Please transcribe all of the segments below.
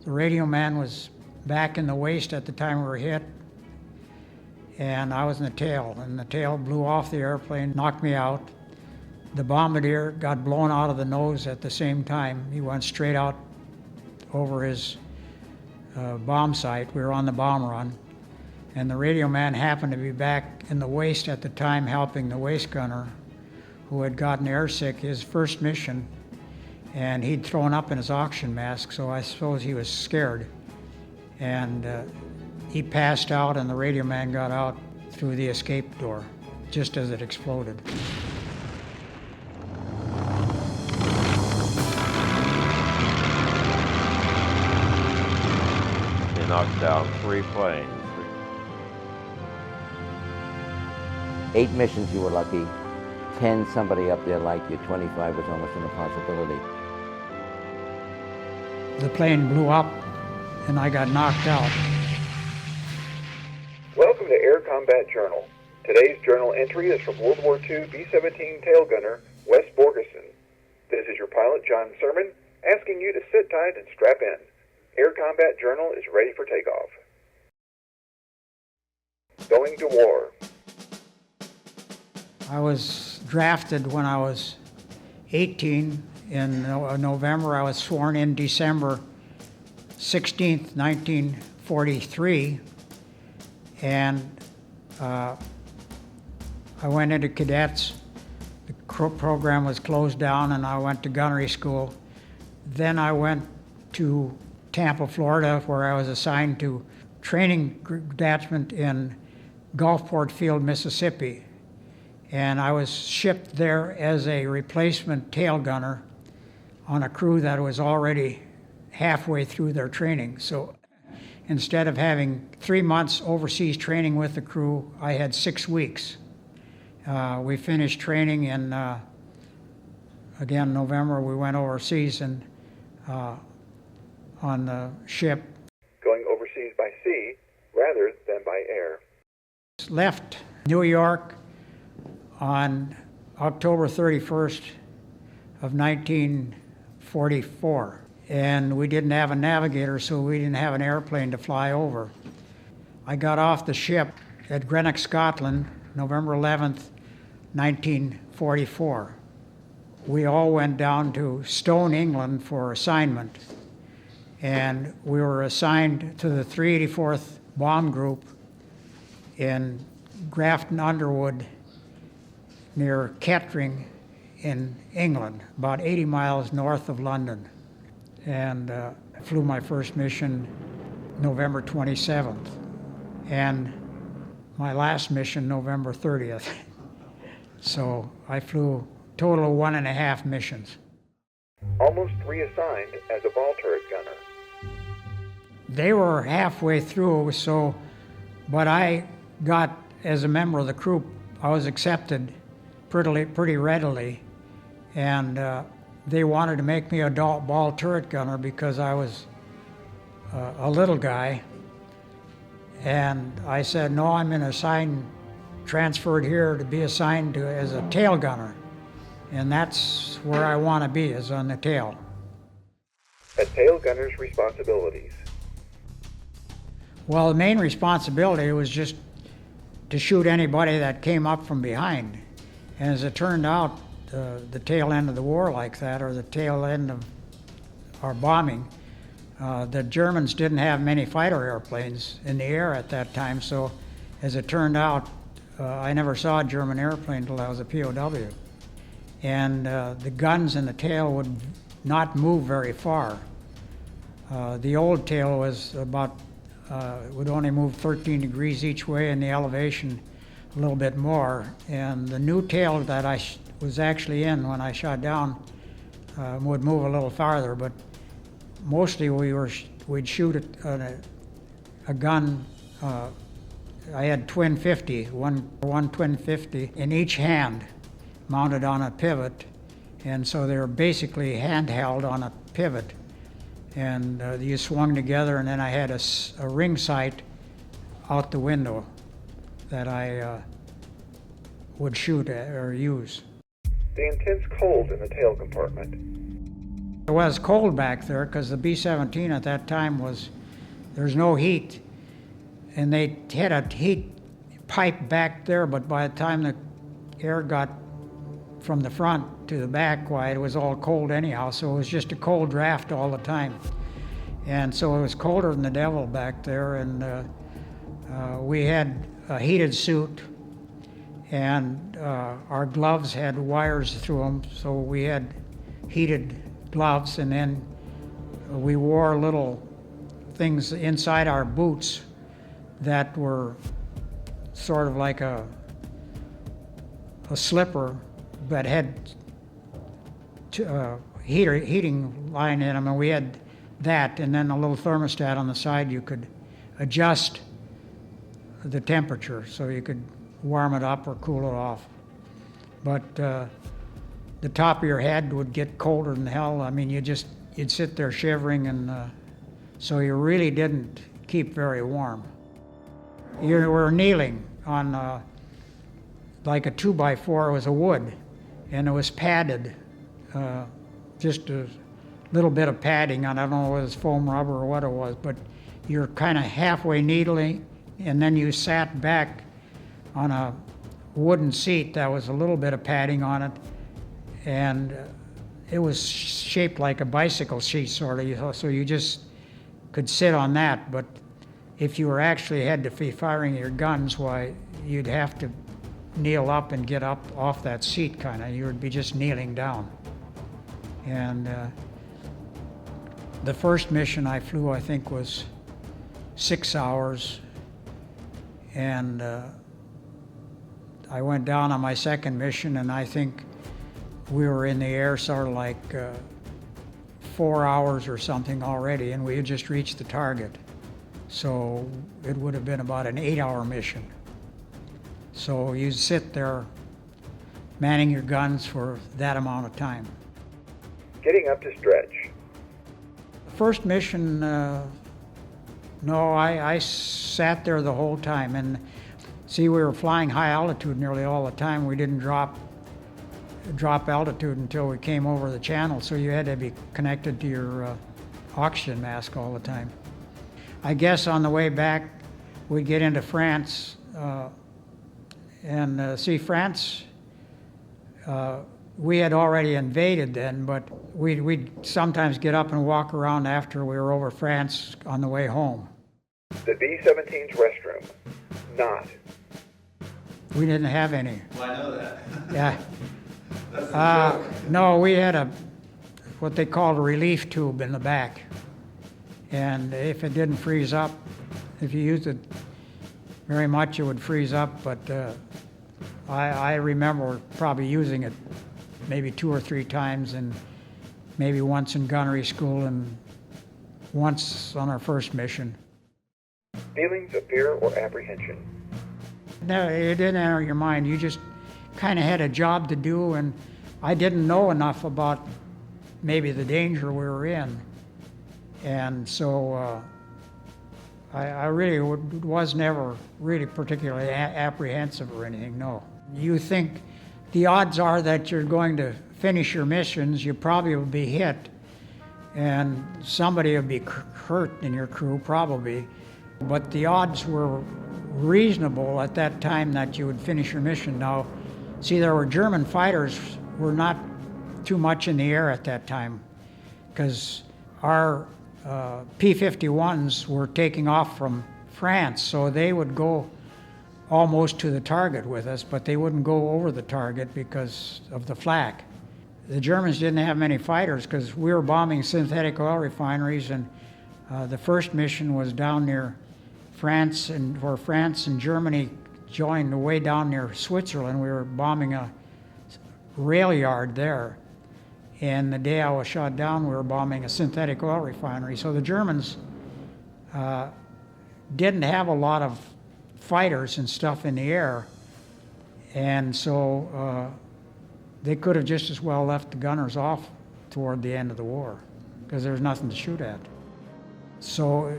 The radio man was back in the waist at the time we were hit, and I was in the tail, and the tail blew off the airplane, knocked me out. The bombardier got blown out of the nose at the same time. He went straight out over his bomb site. We were on the bomb run, and the radio man happened to be back in the waist at the time helping the waist gunner who had gotten airsick his first mission, and he'd thrown up in his oxygen mask, so I suppose he was scared. And he passed out, and the radio man got out through the escape door just as it exploded. They knocked down 3 planes. 8 missions you were lucky. 10, somebody up there like you. 25 was almost an impossibility. The plane blew up, and I got knocked out. Welcome to Air Combat Journal. Today's journal entry is from World War II B-17 Tail Gunner Wes Borgeson. This is your pilot, John Sermon, asking you to sit tight and strap in. Air Combat Journal is ready for takeoff. Going to war. I was drafted when I was 18. In November, I was sworn in December 16th, 1943, and I went into cadets. The program was closed down, and I went to gunnery school. Then I went to Tampa, Florida, where I was assigned to training detachment in Gulfport Field, Mississippi. And I was shipped there as a replacement tail gunner on a crew that was already halfway through their training. So instead of having 3 months overseas training with the crew, I had 6 weeks. We finished training in, again, November. We went overseas and on the ship. Going overseas by sea rather than by air. Left New York on October 31st of 1944. And we didn't have a navigator, so we didn't have an airplane to fly over. I got off the ship at Greenock, Scotland, November 11th, 1944. We all went down to Stone, England for assignment. And we were assigned to the 384th Bomb Group in Grafton Underwood near Kettering in England, about 80 miles north of London. And flew my first mission November 27th, and my last mission November 30th. So I flew a total of 1.5 missions. Almost reassigned as a ball turret gunner. They were halfway through, but I got, as a member of the crew, I was accepted pretty readily, and they wanted to make me a ball turret gunner because I was a little guy, and I said, no, I'm going to transferred here to be assigned to as a tail gunner, and that's where I want to be, is on the tail. A tail gunner's responsibilities. Well, the main responsibility was just to shoot anybody that came up from behind. And as it turned out, the tail end of the war like that, or the tail end of our bombing, the Germans didn't have many fighter airplanes in the air at that time, so as it turned out, I never saw a German airplane until I was a POW. And the guns in the tail would not move very far. The old tail was would only move 13 degrees each way, and the elevation a little bit more. And the new tail that I was actually in when I shot down would move a little farther, but mostly we'd shoot a gun. I had twin 50, one twin 50 in each hand, mounted on a pivot, and so they were basically handheld on a pivot. And you swung together, and then I had a ring sight out the window that I would shoot or use. The intense cold in the tail compartment. It was cold back there because the B-17 at that time there's no heat. And they had a heat pipe back there, but by the time the air got from the front to the back, why, it was all cold anyhow, so it was just a cold draft all the time. And so it was colder than the devil back there, and we had a heated suit, and our gloves had wires through them, so we had heated gloves, and then we wore little things inside our boots that were sort of like a slipper that had heating line in them, and we had that, and then a little thermostat on the side. You could adjust the temperature so you could warm it up or cool it off. But the top of your head would get colder than hell. I mean, you'd sit there shivering, and so you really didn't keep very warm. You were kneeling on like a 2x4. It was a wood, and it was padded, just a little bit of padding on. I don't know whether it was foam rubber or what it was, but you're kind of halfway kneeling, and then you sat back on a wooden seat that was a little bit of padding on it, and it was shaped like a bicycle seat sort of, so you just could sit on that. But if you were actually had to be firing your guns, why, you'd have to kneel up and get up off that seat kind of. You would be just kneeling down. And the first mission I flew, I think, was 6 hours. And I went down on my second mission, and I think we were in the air sort of like 4 hours or something already, and we had just reached the target. So it would have been about an 8-hour mission. So you sit there manning your guns for that amount of time. Getting up to stretch. First mission, no, I sat there the whole time. And see, we were flying high altitude nearly all the time. We didn't drop altitude until we came over the channel, so you had to be connected to your oxygen mask all the time. I guess on the way back, we'd get into France, and see, France, we had already invaded then, but we'd sometimes get up and walk around after we were over France on the way home. The B-17's restroom. Not. We didn't have any. Well, I know that. Yeah. That's a joke. No, we had what they called a relief tube in the back. And if it didn't freeze up, if you used it very much, it would freeze up. But I remember probably using it maybe 2 or 3 times, and maybe once in gunnery school and once on our first mission. Feelings of fear or apprehension. No, it didn't enter your mind. You just kind of had a job to do, and I didn't know enough about maybe the danger we were in. And so I really was never really particularly apprehensive or anything, no. You think the odds are that you're going to finish your missions, you probably will be hit, and somebody will be hurt in your crew, probably. But the odds were reasonable at that time that you would finish your mission. Now, see, there were German fighters were not too much in the air at that time, because our P-51s were taking off from France, so they would go almost to the target with us, but they wouldn't go over the target because of the flak. The Germans didn't have many fighters because we were bombing synthetic oil refineries, and the first mission was down near France, and where France and Germany joined way down near Switzerland. We were bombing a rail yard there. And the day I was shot down, we were bombing a synthetic oil refinery. So the Germans didn't have a lot of fighters and stuff in the air. And so they could have just as well left the gunners off toward the end of the war, because there was nothing to shoot at. So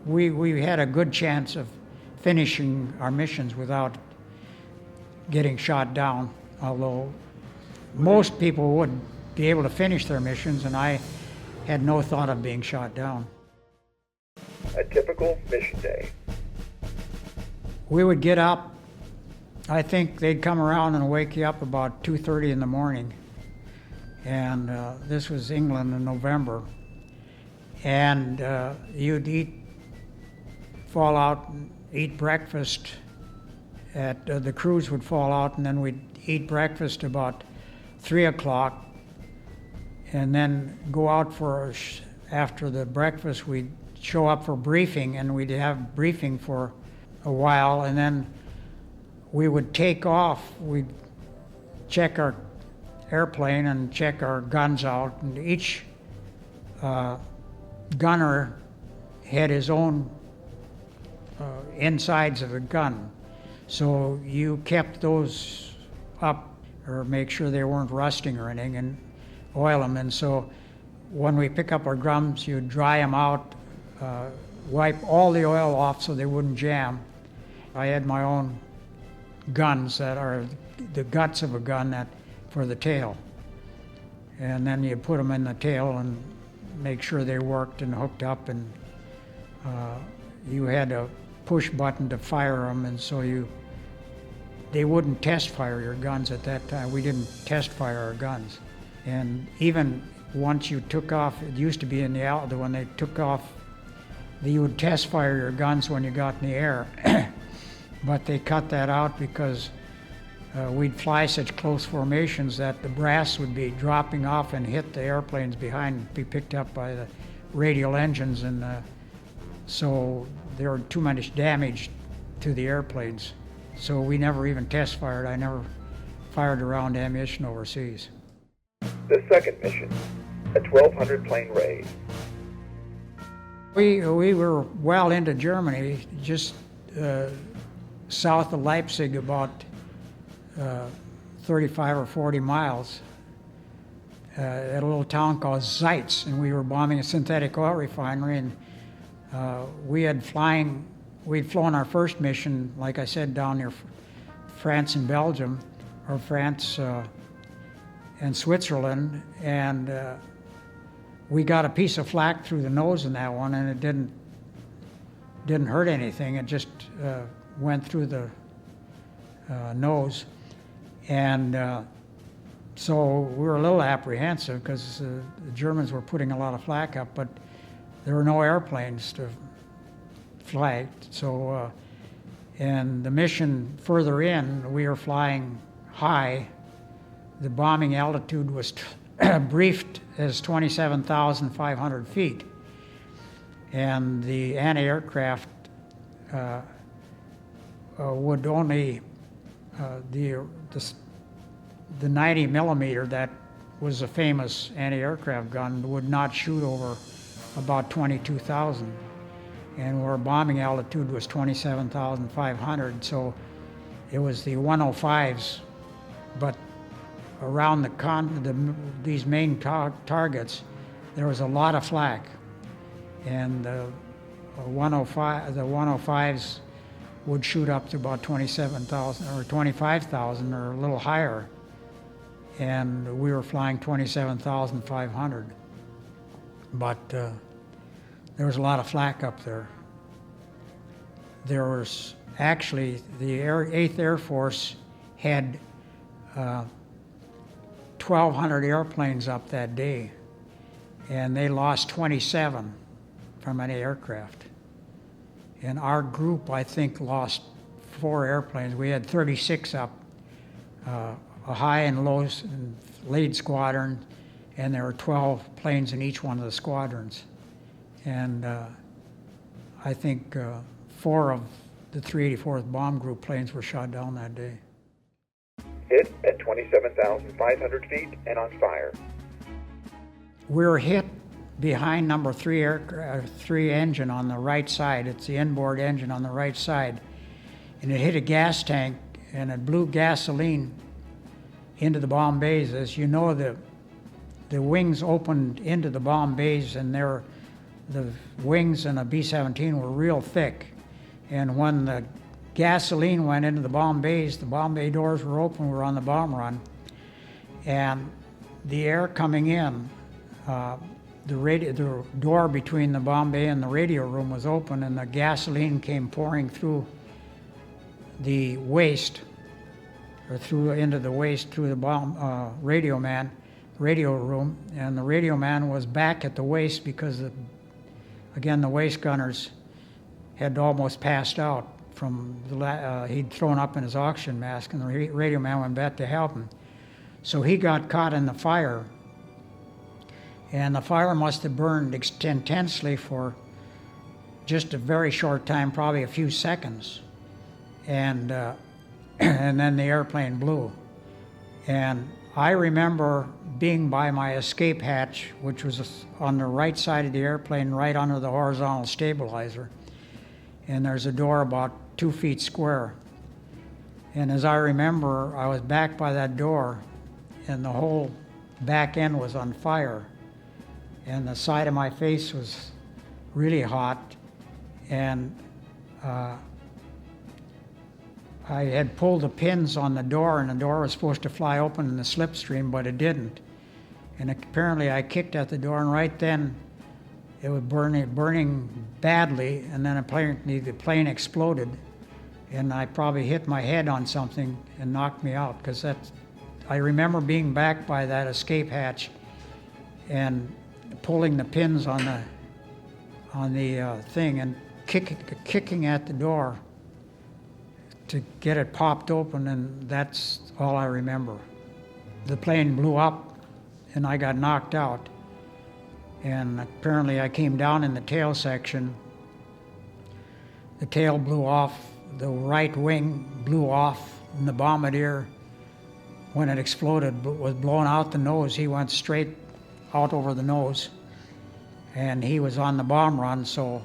we had a good chance of finishing our missions without getting shot down, although most people would be able to finish their missions, and I had no thought of being shot down. A typical mission day. We would get up, I think they'd come around and wake you up about 2:30 in the morning. And this was England in November. And you'd fall out and eat breakfast the crews would fall out, and then we'd eat breakfast about 3 o'clock, and then go out after the breakfast, we'd show up for briefing, and we'd have briefing for a while, and then we would take off. We'd check our airplane and check our guns out, and each gunner had his own insides of a gun. So you kept those up, or make sure they weren't rusting or anything, and oil them. And so when we pick up our guns, you dry them out, wipe all the oil off so they wouldn't jam. I had my own guns that are the guts of a gun for the tail. And then you put them in the tail and make sure they worked and hooked up, and you had a push button to fire them, and so they wouldn't test fire your guns at that time. We didn't test fire our guns. And even once you took off, it used to be in when they took off, you would test fire your guns when you got in the air. But they cut that out because we'd fly such close formations that the brass would be dropping off and hit the airplanes behind, be picked up by the radial engines, and so there was too much damage to the airplanes. So we never even test fired. I never fired around ammunition overseas. The second mission, a 1,200 plane raid. We were well into Germany, just south of Leipzig, about 35 or 40 miles, at a little town called Zeitz, and we were bombing a synthetic oil refinery. And we'd flown our first mission, like I said, down near France and Belgium, or France and Switzerland, and we got a piece of flak through the nose in that one, and it didn't hurt anything. It just went through the nose, and so we were a little apprehensive because the Germans were putting a lot of flak up, but there were no airplanes to fly. So, and the mission further in, we were flying high. The bombing altitude was briefed as 27,500 feet. And the anti-aircraft would only, the 90 millimeter, that was a famous anti-aircraft gun, would not shoot over about 22,000. And our bombing altitude was 27,500, so it was the 105s. But around these main targets, there was a lot of flak. And the 105s would shoot up to about 27,000 or 25,000 or a little higher. And we were flying 27,500. But there was a lot of flak up there. There was actually, the 8th Air Force had 1,200 airplanes up that day, and they lost 27 from an aircraft. And our group, I think, lost 4 airplanes. We had 36 up, a high and low and lead squadron, and there were 12 planes in each one of the squadrons. And I think 4 of the 384th Bomb Group planes were shot down that day. Hit at 27,500 feet and on fire. We were hit behind number 3 engine on the right side. It's the inboard engine on the right side. And it hit a gas tank, and it blew gasoline into the bomb bays. As you know, the wings opened into the bomb bays, and the wings in a B-17 were real thick. And when the gasoline went into the bomb bays, the bomb bay doors were open, we were on the bomb run. And the air coming in, the door between the bomb bay and the radio room was open, and the gasoline came pouring through the waste, or into the waste through the radio room, and the radio man was back at the waist because, again, the waste gunners had almost passed out from he'd thrown up in his oxygen mask, and the radio man went back to help him. So he got caught in the fire, and the fire must have burned intensely for just a very short time, probably a few seconds, and and then the airplane blew. And I remember being by my escape hatch, which was on the right side of the airplane, right under the horizontal stabilizer, and there's a door about 2 feet square. And as I remember, I was back by that door, and the whole back end was on fire, and the side of my face was really hot, and I had pulled the pins on the door, and the door was supposed to fly open in the slipstream, but it didn't. And apparently I kicked at the door, and right then it was burning badly, and then the plane exploded, and I probably hit my head on something and knocked me out, because I remember being back by that escape hatch and pulling the pins on the thing and kicking at the door to get it popped open, and that's all I remember. The plane blew up, and I got knocked out, and apparently I came down in the tail section. The tail blew off, the right wing blew off, and the bombardier, when it exploded, was blown out the nose. He went straight out over the nose, and he was on the bomb run, so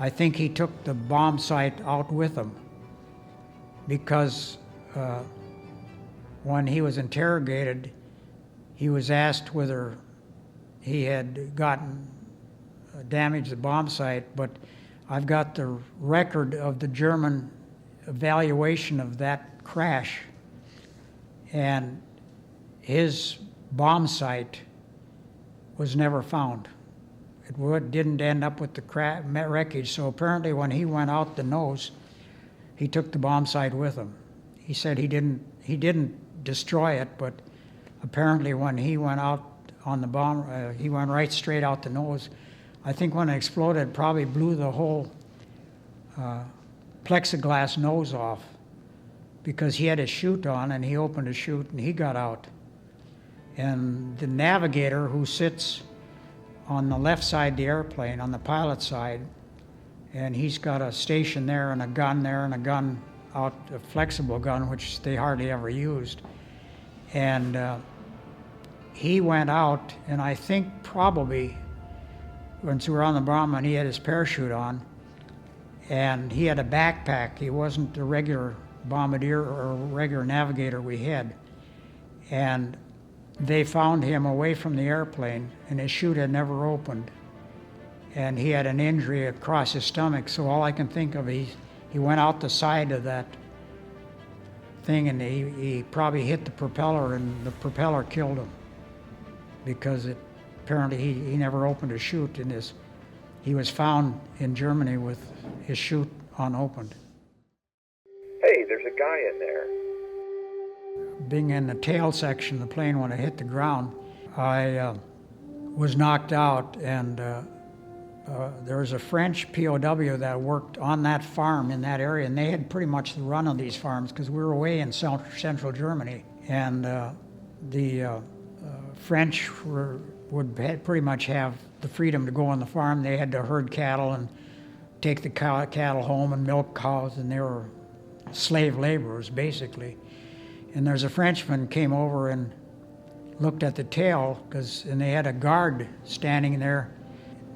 I think he took the bomb sight out with him, because when he was interrogated, he was asked whether he had gotten damaged the bomb sight, but I've got the record of the German evaluation of that crash, and his bomb sight was never found. It didn't end up with the wreckage, so apparently when he went out the nose, he took the bomb sight with him. He said he didn't destroy it, but apparently when he went out on the bomb, he went right straight out the nose. I think when it exploded, it probably blew the whole plexiglass nose off, because he had his chute on, and he opened his chute and he got out. And the navigator, who sits on the left side of the airplane, on the pilot side, and he's got a station there and a gun there and a gun out, a flexible gun, which they hardly ever used. And he went out, and I think probably, once we were on the bomb, and he had his parachute on, and he had a backpack. He wasn't the regular bombardier or regular navigator we had. And they found him away from the airplane, and his chute had never opened. And he had an injury across his stomach, so all I can think of, he went out the side of that thing, and he probably hit the propeller, and the propeller killed him, because apparently he never opened his chute, and he was found in Germany with his chute unopened. Hey, there's a guy in there. Being in the tail section of the plane when it hit the ground, I was knocked out, and there was a French POW that worked on that farm in that area, and they had pretty much the run of these farms because we were away in central Germany, and the French would pretty much have the freedom to go on the farm. They had to herd cattle and take the cattle home and milk cows, and they were slave laborers basically. And there's a Frenchman came over and looked at the tail, and they had a guard standing there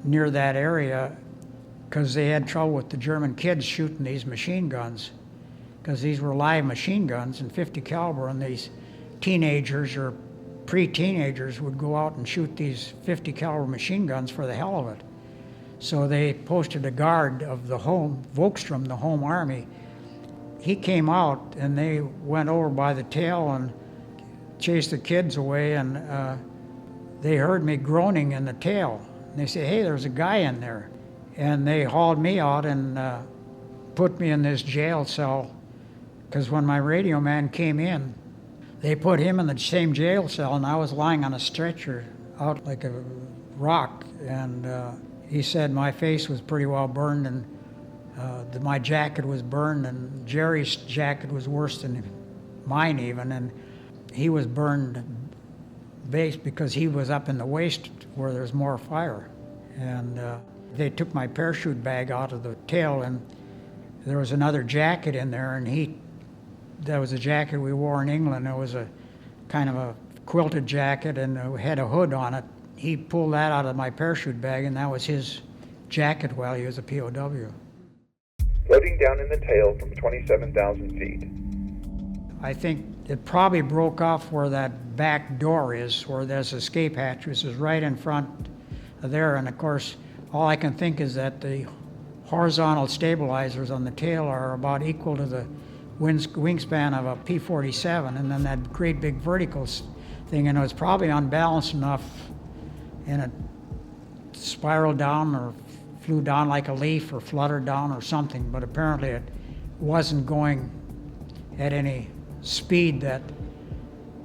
near that area because they had trouble with the German kids shooting these machine guns, because these were live machine guns and 50 caliber, and these teenagers or pre-teenagers would go out and shoot these 50 caliber machine guns for the hell of it. So they posted a guard of the home, Volkstrom, the home army. He came out, and they went over by the tail and chased the kids away, and they heard me groaning in the tail. And they said, hey, there's a guy in there. And they hauled me out and put me in this jail cell, because when my radio man came in, they put him in the same jail cell, and I was lying on a stretcher out like a rock. And he said my face was pretty well burned, and my jacket was burned, and Jerry's jacket was worse than mine even, and he was burned base because he was up in the waist where there's more fire. And they took my parachute bag out of the tail, and there was another jacket in there, and that was a jacket we wore in England. It was a kind of a quilted jacket, and it had a hood on it. He pulled that out of my parachute bag, and that was his jacket while he was a POW. Floating down in the tail from 27,000 feet. I think it probably broke off where that back door is, where there's escape hatches, is right in front of there. And of course, all I can think is that the horizontal stabilizers on the tail are about equal to the wingspan of a P-47, and then that great big vertical thing, and it was probably unbalanced enough, and it spiraled down or flew down like a leaf or fluttered down or something, but apparently it wasn't going at any speed that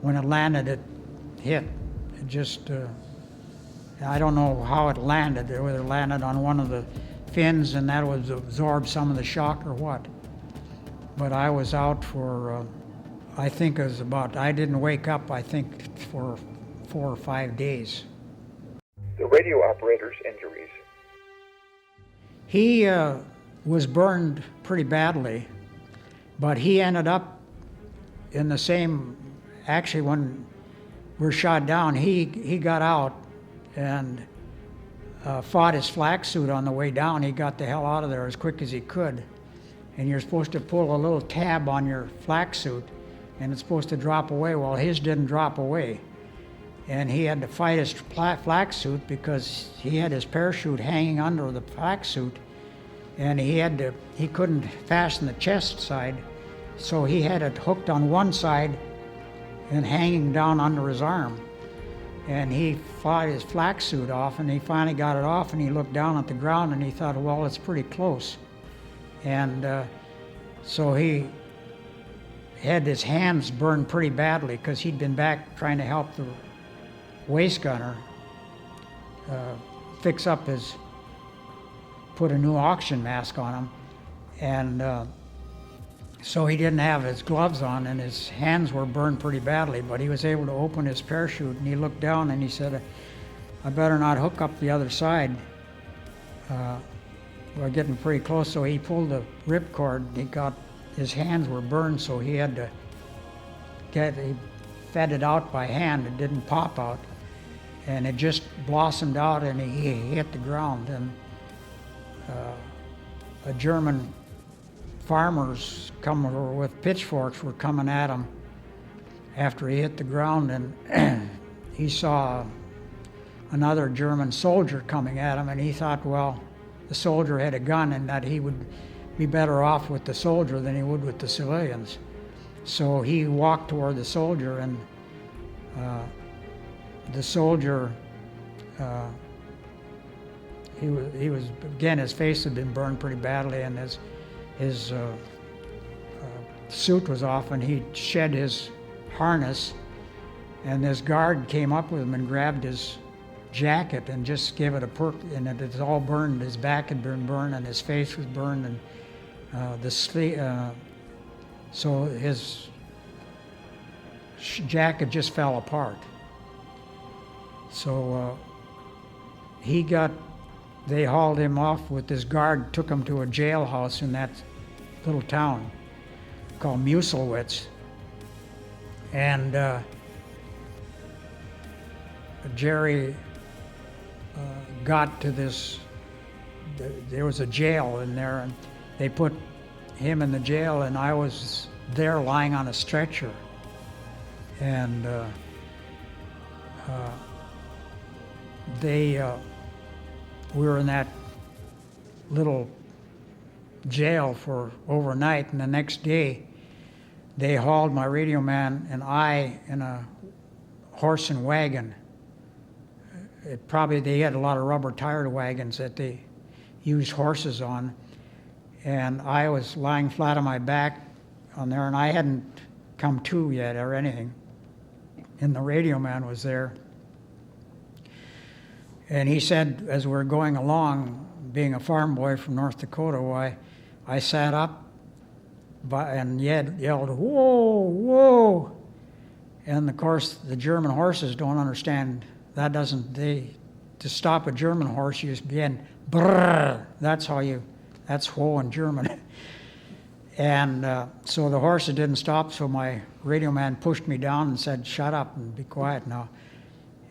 when it landed it hit. It just, I don't know how it landed, whether it landed on one of the fins and that would absorb some of the shock or what. But I was out for, I think it was I didn't wake up, I think, for 4 or 5 days. The radio operator's injuries. He was burned pretty badly, but he ended up in the same, actually when we were shot down, he got out and fought his flak suit on the way down. He got the hell out of there as quick as he could. And you're supposed to pull a little tab on your flak suit, and it's supposed to drop away. Well, his didn't drop away. And he had to fight his flak suit because he had his parachute hanging under the flak suit, and he couldn't fasten the chest side, so he had it hooked on one side and hanging down under his arm. And he fought his flak suit off, and he finally got it off, and he looked down at the ground and he thought, well, it's pretty close. And so he had his hands burned pretty badly because he'd been back trying to help the waist gunner fix up put a new oxygen mask on him. And so he didn't have his gloves on, and his hands were burned pretty badly, but he was able to open his parachute, and he looked down and he said, I better not hook up the other side. We're getting pretty close. So he pulled the ripcord. His hands were burned, so he had to he fed it out by hand. It didn't pop out, and it just blossomed out, and he hit the ground. And a German farmers with pitchforks were coming at him after he hit the ground, and he saw another German soldier coming at him, and he thought, well, the soldier had a gun and that he would be better off with the soldier than he would with the civilians. So he walked toward the soldier, and the soldier, he was again, his face had been burned pretty badly, and his suit was off, and he shed his harness, and this guard came up with him and grabbed his jacket and just gave it a perk, and it was all burned. His back had been burned, and his face was burned, and so his jacket just fell apart. So they hauled him off with this guard, took him to a jailhouse in that little town called Muselwitz, and Jerry got to there was a jail in there, and they put him in the jail, and I was there lying on a stretcher. And we were in that little jail for overnight, and the next day they hauled my radio man and I in a horse and wagon they had a lot of rubber tire wagons that they used horses on. And I was lying flat on my back on there, and I hadn't come to yet or anything. And the radio man was there. And he said, as we were going along, being a farm boy from North Dakota, why, I sat up and yelled, "Whoa, whoa!" And of course, the German horses don't understand. To stop a German horse, you just begin, brrr. That's whoa in German. And so the horses didn't stop, so my radio man pushed me down and said, "Shut up and be quiet now."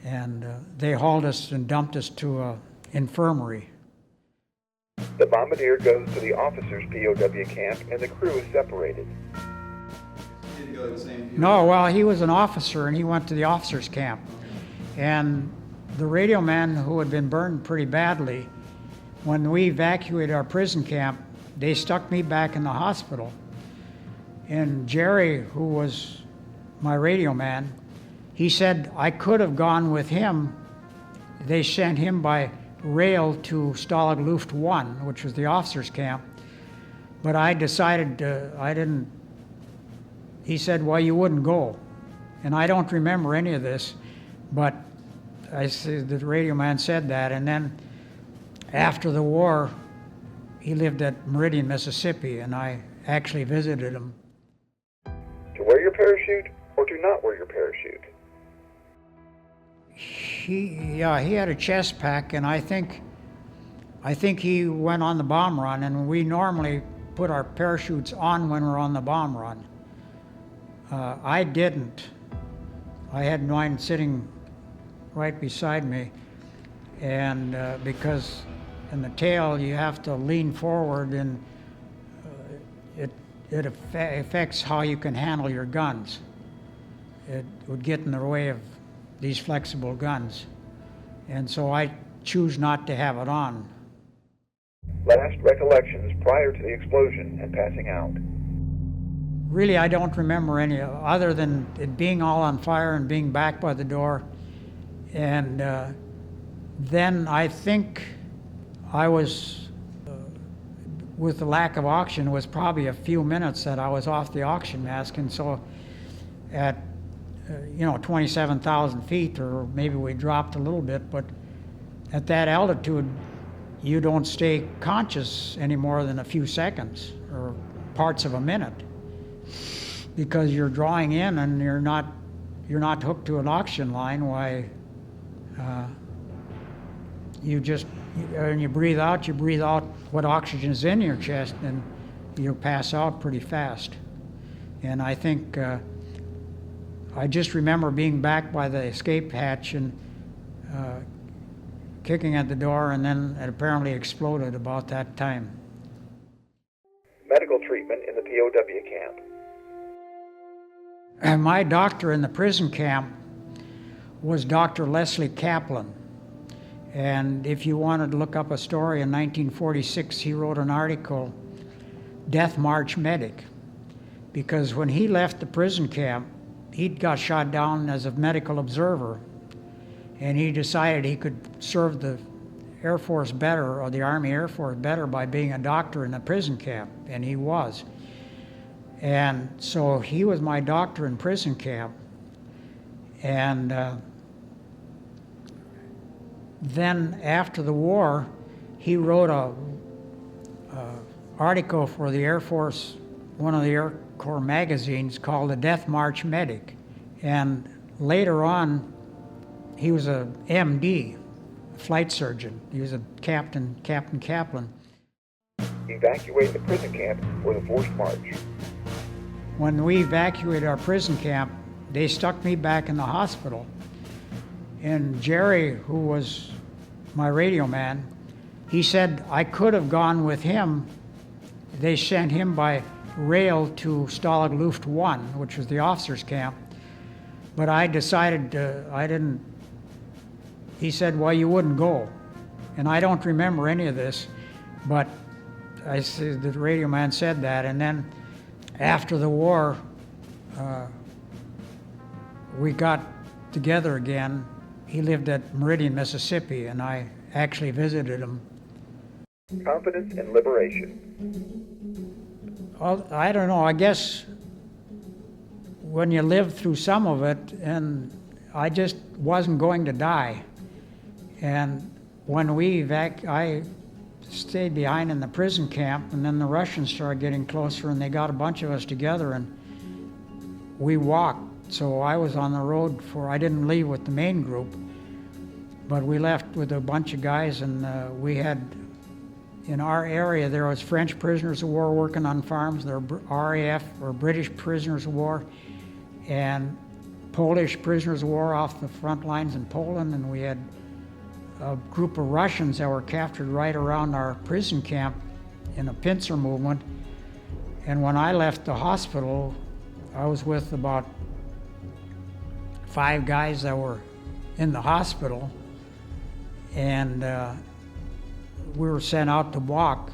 And they hauled us and dumped us to an infirmary. The bombardier goes to the officers' POW camp and the crew is separated. You didn't go to the same view? No, well, he was an officer and he went to the officers' camp. And the radio man, who had been burned pretty badly, when we evacuated our prison camp, they stuck me back in the hospital. And Jerry, who was my radio man, he said I could have gone with him. They sent him by rail to Stalag Luft 1, which was the officers' camp. But I decided I didn't. He said, "Well, you wouldn't go." And I don't remember any of this, but the radio man said that. And then after the war, he lived at Meridian, Mississippi, and I actually visited him. To wear your parachute or to not wear your parachute? He had a chest pack, and I think he went on the bomb run, and we normally put our parachutes on when we're on the bomb run. I didn't. I had mine sitting right beside me, and because in the tail you have to lean forward, and it affects how you can handle your guns. It would get in the way of these flexible guns, and so I choose not to have it on. Last recollections prior to the explosion and passing out. Really, I don't remember any other than it being all on fire and being back by the door. And then I think I was, with the lack of oxygen, it was probably a few minutes that I was off the oxygen mask. And so at 27,000 feet, or maybe we dropped a little bit, but at that altitude, you don't stay conscious any more than a few seconds or parts of a minute, because you're drawing in and you're not hooked to an oxygen line. Why, when you breathe out what oxygen is in your chest, and you'll pass out pretty fast. And I think I just remember being back by the escape hatch and kicking at the door, and then it apparently exploded about that time. Medical treatment in the POW camp. And my doctor in the prison camp was Dr. Leslie Kaplan. And if you wanted to look up a story, in 1946 he wrote an article, Death March Medic, because when he left the prison camp, he'd got shot down as a medical observer, and he decided he could serve the Air Force better, or the Army Air Force better, by being a doctor in a prison camp, and he was. And so he was my doctor in prison camp. And then after the war, he wrote a article for the Air Force, one of the Air Corps magazines, called The Death March Medic. And later on, he was a MD, flight surgeon. He was a Captain Kaplan. Evacuate the prison camp for the forced march. When we evacuated our prison camp, they stuck me back in the hospital. And Jerry, who was my radio man, he said I could have gone with him. They sent him by rail to Stalag Luft 1, which was the officers' camp. But I decided I didn't. He said, "Well, you wouldn't go." And I don't remember any of this, but the radio man said that. And then after the war, we got together again he lived at Meridian, Mississippi, and I actually visited him. Confidence and liberation. Well, I don't know, I guess when you live through some of it, and I just wasn't going to die. And when I stayed behind in the prison camp, and then the Russians started getting closer, and they got a bunch of us together, and we walked. So I was on the road I didn't leave with the main group, but we left with a bunch of guys, and we had, in our area, there was French prisoners of war working on farms, there were RAF, or British prisoners of war, and Polish prisoners of war off the front lines in Poland, and we had a group of Russians that were captured right around our prison camp in a pincer movement. And when I left the hospital, I was with about 5 guys that were in the hospital, and we were sent out to walk,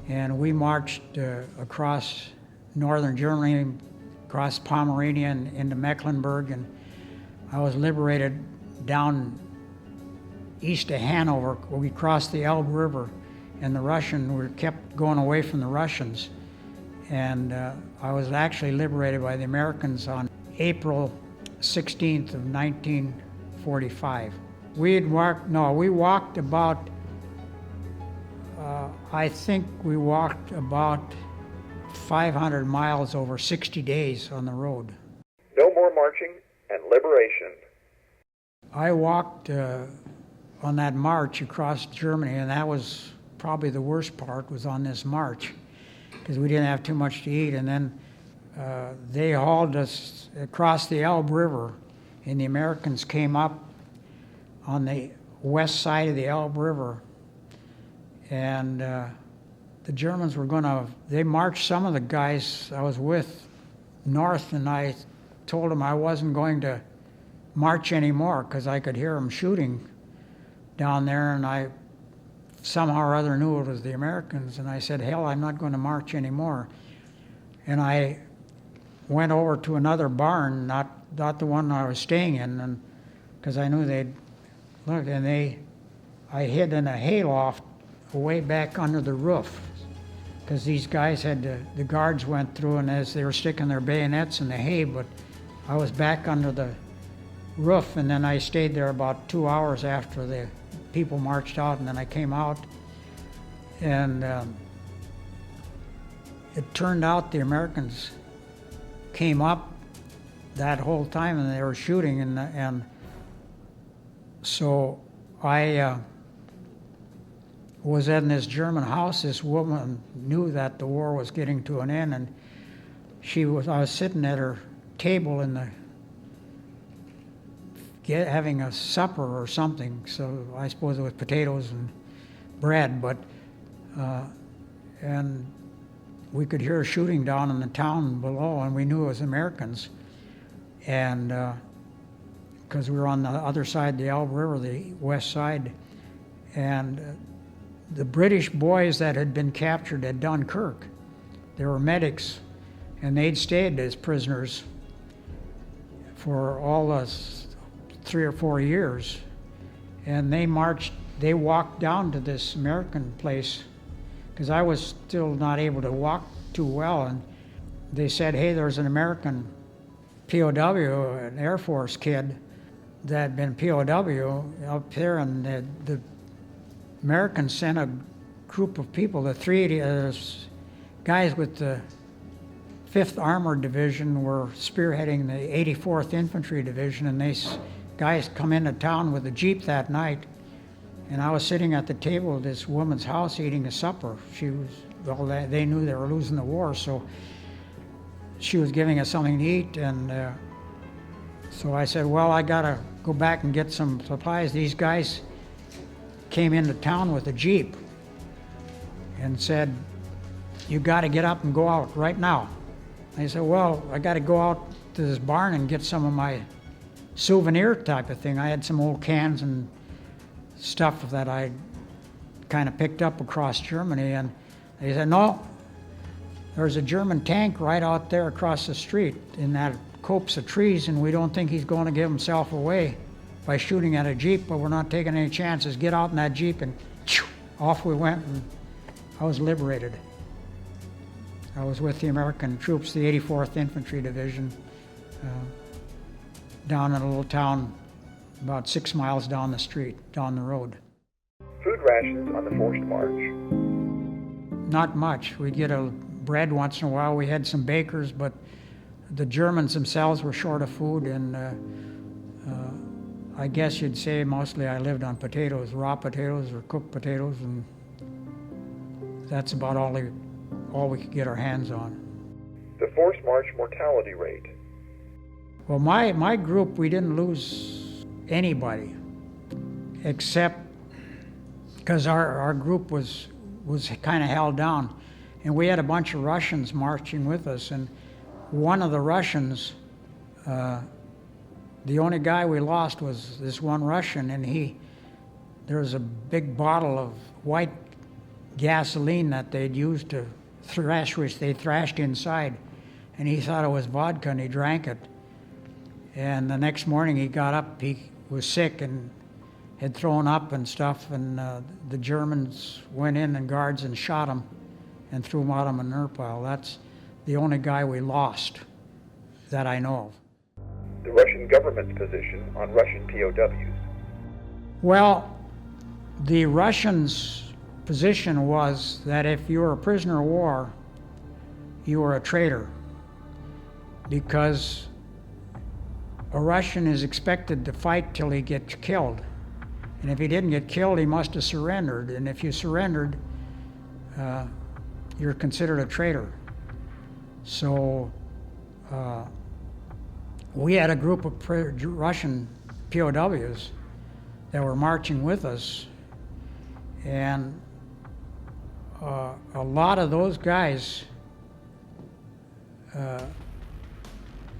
and we marched across northern Germany, across Pomerania and into Mecklenburg, and I was liberated down east of Hanover. We crossed the Elbe River, and we kept going away from the Russians. And I was actually liberated by the Americans on April 16th of 1945. We walked about, I think we walked about 500 miles over 60 days on the road. No more marching and liberation. I walked on that march across Germany, and that was probably the worst part, was on this march, because we didn't have too much to eat. And then they hauled us across the Elbe River, and the Americans came up on the west side of the Elbe River, and the Germans they marched some of the guys I was with north, and I told them I wasn't going to march anymore because I could hear them shooting down there, and I somehow or other knew it was the Americans, and I said, hell, I'm not going to march anymore. And I went over to another barn, not the one I was staying in, and because I knew they'd look, and I hid in a hayloft way back under the roof, because these guys the guards went through, and as they were sticking their bayonets in the hay, but I was back under the roof, and then I stayed there about 2 hours after the people marched out, and then I came out, and it turned out the Americans came up that whole time, and they were shooting, and so I was in this German house. This woman knew that the war was getting to an end, and I was sitting at her table having a supper or something, so I suppose it was potatoes and bread, but and we could hear shooting down in the town below, and we knew it was Americans, and because we were on the other side of the Elbe River, the west side, and the British boys that had been captured at Dunkirk, they were medics, and they'd stayed as prisoners for all us 3 or 4 years, and they walked down to this American place, because I was still not able to walk too well, and they said, hey, there's an American POW, an Air Force kid that had been POW up there, and the Americans sent a group of people, the 380 guys with the 5th Armored Division were spearheading the 84th Infantry Division, and guys come into town with a Jeep that night, and I was sitting at the table at this woman's house eating a supper. They knew they were losing the war, so she was giving us something to eat, and so I said, well, I gotta go back and get some supplies. These guys came into town with a Jeep and said, you gotta get up and go out right now. I said, well, I gotta go out to this barn and get some of my souvenir type of thing. I had some old cans and stuff that I kind of picked up across Germany, and they said, no, there's a German tank right out there across the street in that copse of trees, and we don't think he's going to give himself away. by shooting at a Jeep, but we're not taking any chances. Get out in that Jeep, and off we went, and I was liberated. I was with the American troops, the 84th Infantry Division, down in a little town about 6 miles down the road. Food rations on the forced march. Not much. We'd get a bread once in a while. We had some bakers, but the Germans themselves were short of food, and I guess you'd say mostly I lived on potatoes, raw potatoes or cooked potatoes, and that's about all we could get our hands on. The forced march mortality rate. Well, my group, we didn't lose anybody, except because our group was kind of held down, and we had a bunch of Russians marching with us, and one of the Russians, the only guy we lost was this one Russian, and there was a big bottle of white gasoline that they'd used to thrash, which they thrashed inside, and he thought it was vodka, and he drank it. And the next morning he got up, he was sick and had thrown up and stuff, and the Germans went in and guards and shot him and threw him out of a manure pile. That's the only guy we lost that I know of. The Russian government's position on Russian POWs. Well, the Russians' position was that if you were a prisoner of war, you were a traitor, because a Russian is expected to fight till he gets killed. And if he didn't get killed, he must have surrendered. And if you surrendered, you're considered a traitor. So we had a group of Russian POWs that were marching with us, and a lot of those guys,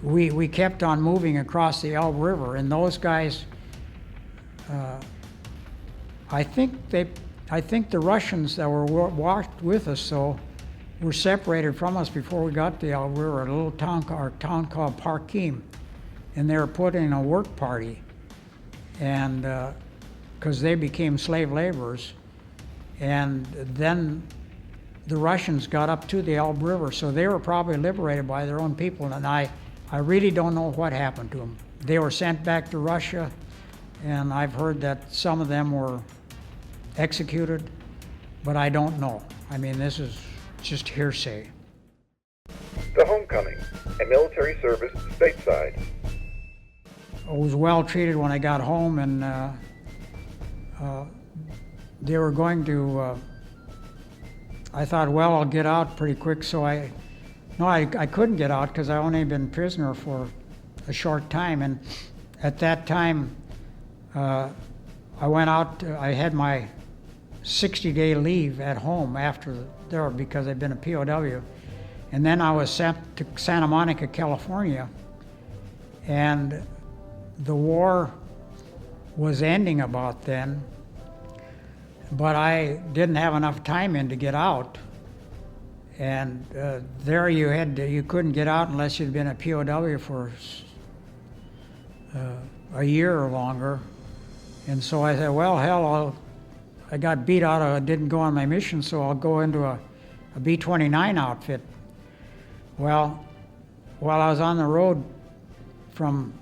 we kept on moving across the Elbe River, and those guys, I think the Russians that were walked with us, so were separated from us before we got to the Elbe River, at a little town called Parkim, and they were put in a work party, and because they became slave laborers, and then the Russians got up to the Elbe River, so they were probably liberated by their own people, and I really don't know what happened to them. They were sent back to Russia, and I've heard that some of them were executed, but I don't know. I mean, this is just hearsay. The homecoming, a military service stateside. I was well treated when I got home, and they were going to, I thought, well, I'll get out pretty quick, so I couldn't get out because I only been prisoner for a short time, and at that time, I went out, I had my 60-day leave at home after there because I'd been a POW, and then I was sent to Santa Monica, California, and the war was ending about then, but I didn't have enough time in to get out. And there you couldn't get out unless you'd been a POW for a year or longer. And so I said, well, hell, I got beat out, I didn't go on my mission, so I'll go into a B-29 outfit. Well, while I was on the road from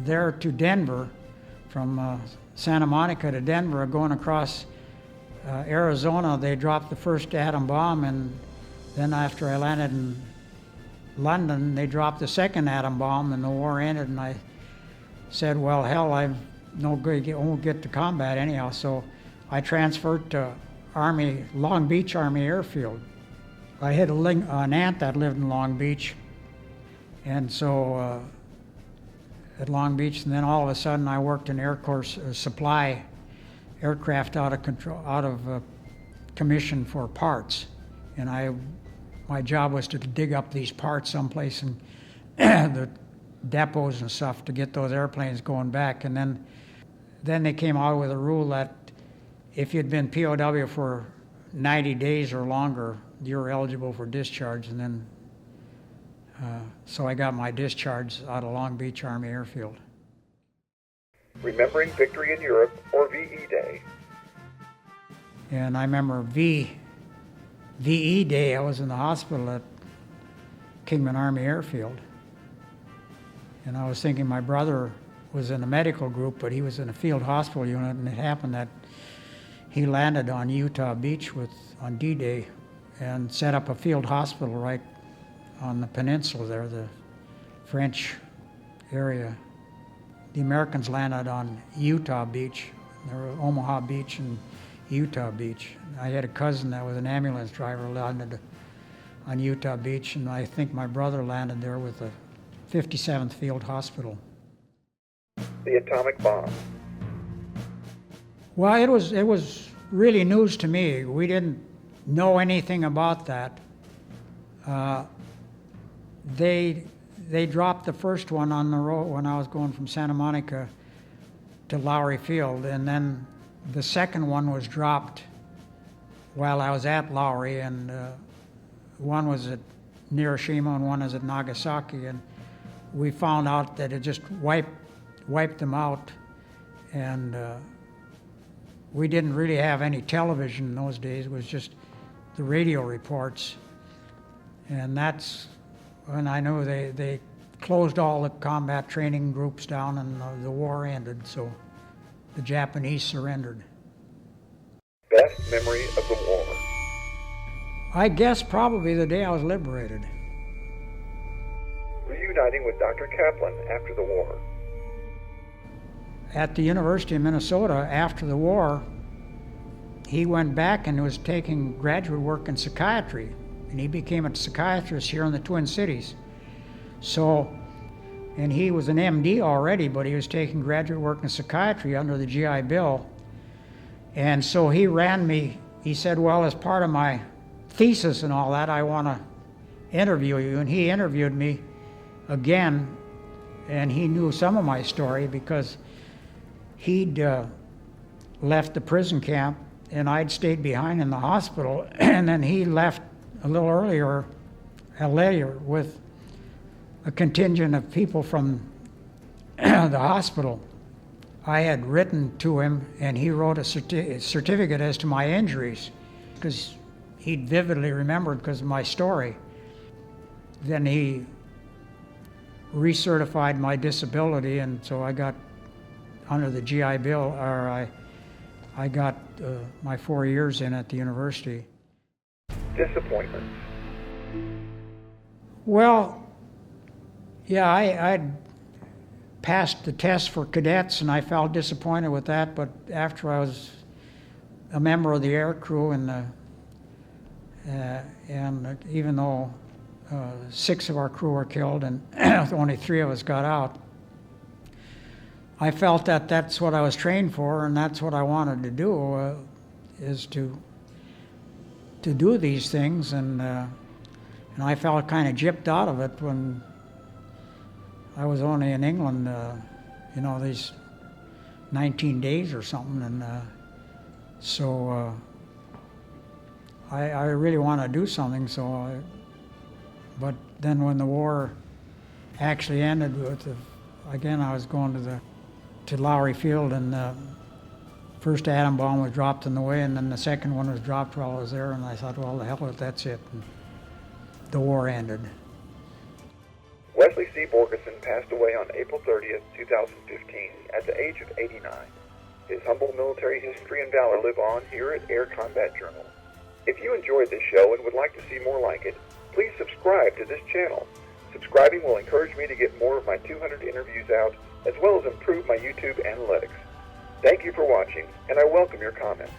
there to Denver, from Santa Monica to Denver, going across Arizona, they dropped the first atom bomb, and then after I landed in London, they dropped the second atom bomb, and the war ended, and I said, well, hell, I'm no good, I won't get to combat anyhow, so I transferred to Long Beach Army Airfield. I had an aunt that lived in Long Beach, and so at Long Beach, and then all of a sudden I worked in Air Corps supply aircraft out of commission for parts, and my job was to dig up these parts someplace in the depots and stuff to get those airplanes going back. And then they came out with a rule that if you'd been POW for 90 days or longer, you were eligible for discharge. And then so I got my discharge out of Long Beach Army Airfield. Remembering Victory in Europe, or VE Day. And I remember VE Day, I was in the hospital at Kingman Army Airfield. And I was thinking my brother was in a medical group, but he was in a field hospital unit, and it happened that he landed on Utah Beach on D-Day and set up a field hospital right on the peninsula there, the French area. The Americans landed on Utah Beach. There were Omaha Beach and Utah Beach. I had a cousin that was an ambulance driver, landed on Utah Beach, and I think my brother landed there with the 57th Field Hospital. The atomic bomb. Well, it was really news to me. We didn't know anything about that. They dropped the first one on the road when I was going from Santa Monica to Lowry Field, and then the second one was dropped while I was at Lowry, and one was at Hiroshima and one is at Nagasaki, and we found out that it just wiped them out, and we didn't really have any television in those days. It was just the radio reports, and that's when I knew they closed all the combat training groups down, and the war ended, so the Japanese surrendered. Best memory of the war. I guess probably the day I was liberated. Reuniting with Dr. Kaplan after the war. At the University of Minnesota after the war, he went back and was taking graduate work in psychiatry, and he became a psychiatrist here in the Twin Cities. So, and he was an MD already, but he was taking graduate work in psychiatry under the GI Bill. And so he ran me, he said, well, as part of my thesis and all that, I want to interview you. And he interviewed me again, and he knew some of my story because he'd left the prison camp and I'd stayed behind in the hospital, and then he left a little earlier with a contingent of people from the hospital. I had written to him, and he wrote a certificate as to my injuries, because he'd vividly remembered because of my story. Then he recertified my disability, and so I got under the GI Bill, or I got my 4 years in at the university. Disappointments. Well, yeah, I'd passed the test for cadets, and I felt disappointed with that, but after I was a member of the air crew, and even though 6 of our crew were killed and only 3 of us got out, I felt that that's what I was trained for, and that's what I wanted to do, is to do these things, and I felt kind of gypped out of it when I was only in England, these 19 days or something, and so I really want to do something. But then when the war actually ended, again I was going to Lowry Field, and the first atom bomb was dropped in the way, and then the second one was dropped while I was there, and I thought, well, the hell with it, that's it. And the war ended. Wesley C. Borgeson passed away on April 30th, 2015, at the age of 89. His humble military history and valor live on here at Air Combat Journal. If you enjoyed this show and would like to see more like it, please subscribe to this channel. Subscribing will encourage me to get more of my 200 interviews out, as well as improve my YouTube analytics. Thank you for watching, and I welcome your comments.